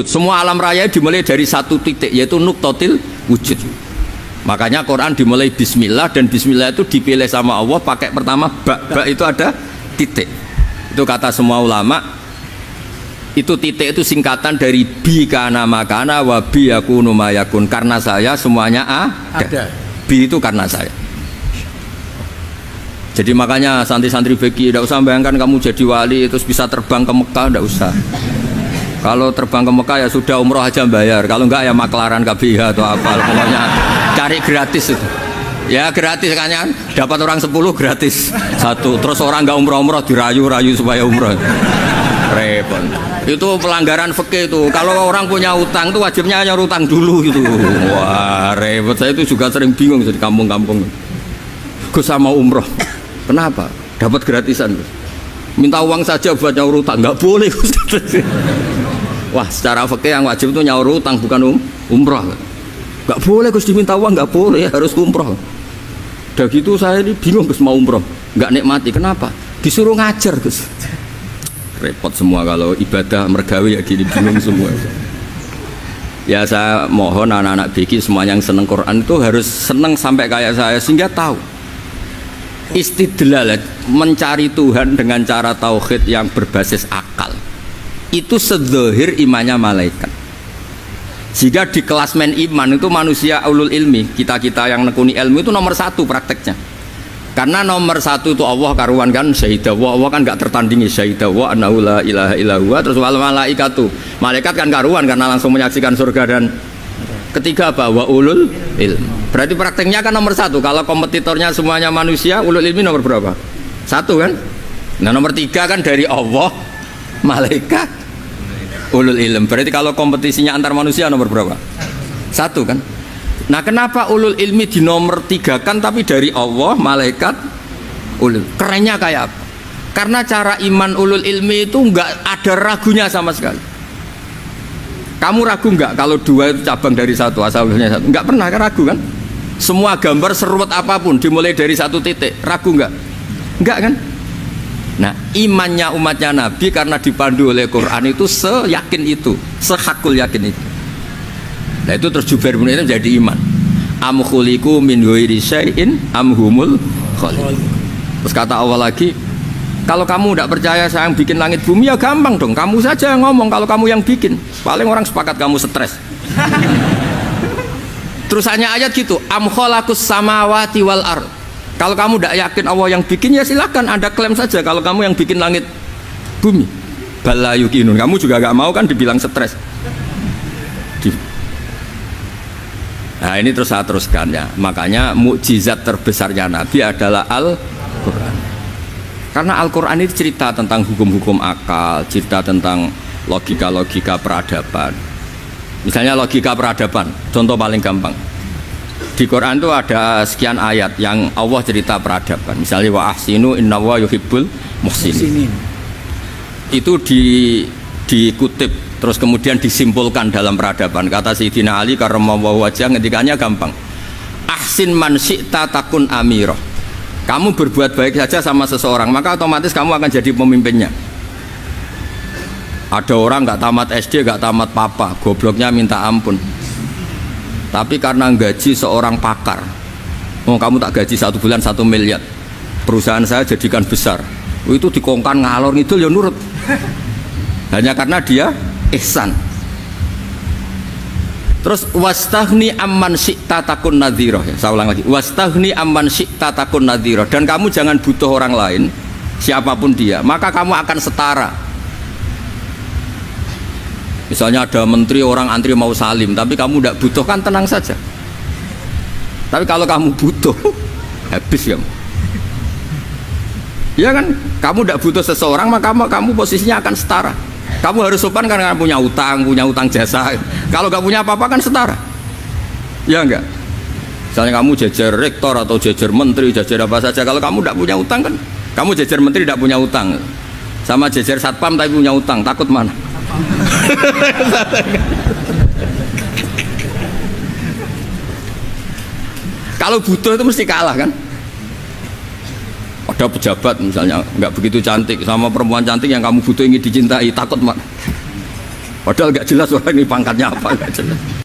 Semua alam raya dimulai dari satu titik, yaitu nuqtatil wujud. Makanya Quran dimulai bismillah, dan bismillah itu dipilih sama Allah pakai pertama ba itu ada titik. Itu kata semua ulama, itu titik itu singkatan dari bi kana makana wa bi yakunu mayakun. Karena saya semuanya ada. Bi itu karena saya. Jadi makanya santri-santri fikih tidak usah bayangkan kamu jadi wali terus bisa terbang ke Mekah, tidak usah. Kalau terbang ke Mekah ya sudah umroh aja bayar, kalau enggak ya maklaran KBH atau apa, pokoknya cari gratis itu. Ya gratis kan, dapat orang 10 gratis satu, terus orang enggak umroh dirayu-rayu supaya umroh. Repot. Itu pelanggaran fikih itu. Kalau orang punya utang itu wajibnya nyaur utang dulu gitu. Wah repot, saya itu juga sering bingung di kampung-kampung. Gus sama umroh, kenapa? Dapat gratisan. Minta uang saja buat nyaur utang, nggak boleh. Wah, secara fikih yang wajib itu nyaur utang bukan umroh. Nggak boleh Gus diminta uang, nggak boleh, harus umroh. Udah gitu saya ini bingung Gus mau umroh, nggak nikmati. Kenapa? Disuruh ngajar Gus. Repot semua kalau ibadah mergawi ya gini, bingung semua. Ya saya mohon anak-anak BK semua yang seneng Quran itu harus seneng sampai kayak saya sehingga tahu istidlal, mencari Tuhan dengan cara tauhid yang berbasis akal itu sedzahir imannya malaikat. Jika di klasmen iman itu manusia ulul ilmi, kita-kita yang nekuni ilmu itu nomor satu prakteknya. Karena nomor satu itu Allah karuan kan, syahidah Allah kan gak tertandingi, syahidah wa annahu la ilaha illallah. Terus wal malaikatu, malaikat kan karuan karena langsung menyaksikan surga. Dan ketiga apa? Wa ulul ilmi. Berarti prakteknya kan nomor satu. Kalau kompetitornya semuanya manusia, ulul ilmi nomor berapa? Satu kan? Nah nomor tiga kan dari Allah, malaikat, ulul ilm. Berarti kalau kompetisinya antar manusia nomor berapa? Satu kan? Nah kenapa ulul ilmi di nomor tiga kan tapi dari Allah, malaikat, ulul? Kerennya kayak apa? Karena cara iman ulul ilmi itu nggak ada ragunya sama sekali. Kamu ragu nggak kalau dua itu cabang dari satu, asalnya satu? Nggak pernah kan ragu kan? Semua gambar seruat apapun dimulai dari satu titik, ragu nggak? Nggak kan? Nah imannya umatnya Nabi karena dipandu oleh Quran itu seyakin itu, sehakul yakin itu. Nah itu terus Jubair bin Mut'im jadi iman. Am khuliqu min ghairi syai'in am humul khaliq. Terus kata Allah lagi, kalau kamu tidak percaya saya yang bikin langit bumi ya gampang dong, kamu saja yang ngomong kalau kamu yang bikin. Paling orang sepakat kamu stres. Terus hanya ayat gitu, am khalaqus samawati wal ard. Kalau kamu tidak yakin Allah yang bikin ya silakan Anda klaim saja kalau kamu yang bikin langit bumi. Bala yuqinun, kamu juga gak mau kan dibilang stres. Nah ini terus saya teruskan ya. Makanya mukjizat terbesarnya Nabi adalah Al-Quran. Karena Al-Quran itu cerita tentang hukum-hukum akal, cerita tentang logika-logika peradaban. Misalnya logika peradaban, contoh paling gampang. Di Quran itu ada sekian ayat yang Allah cerita peradaban. Misalnya wa ahsinu innallaha yuhibbul muhsinin. Itu dikutip terus kemudian disimpulkan dalam peradaban. Kata Sayyidina Ali karramallahu wajhah ngendikannya gampang. Ahsin man syi'ta takun amirah. Kamu berbuat baik saja sama seseorang, maka otomatis kamu akan jadi pemimpinnya. Ada orang nggak tamat SD, nggak tamat papa, gobloknya minta ampun. Tapi karena gaji seorang pakar, oh kamu tak gaji 1 bulan 1 miliar, perusahaan saya jadikan besar. Itu dikongkan ngalor ngidul ya nurut. Hanya karena dia ihsan. Terus wastaghni amman syi'ta takun nadhira. Saya ulang lagi. Wastaghni amman syi'ta takun nadhira. Dan kamu jangan butuh orang lain, siapapun dia, maka kamu akan setara. Misalnya ada menteri orang antri mau salim, tapi kamu tidak butuh kan tenang saja. Tapi kalau kamu butuh, habis kamu. Ya kan? Kamu tidak butuh seseorang, maka kamu posisinya akan setara. Kamu harus sopan karena punya utang jasa. Kalau nggak punya apa-apa kan setara. Ya enggak? Misalnya kamu jajar rektor atau jajar menteri, jajar apa saja. Kalau kamu tidak punya utang kan, kamu jajar menteri tidak punya utang. Sama jajar satpam tapi punya utang, takut mana? Kalau butuh itu mesti kalah kan? Ada pejabat misalnya nggak begitu cantik sama perempuan cantik yang kamu butuh ingin dicintai, takut mak. Padahal nggak jelas orang ini pangkatnya apa, nggak jelas.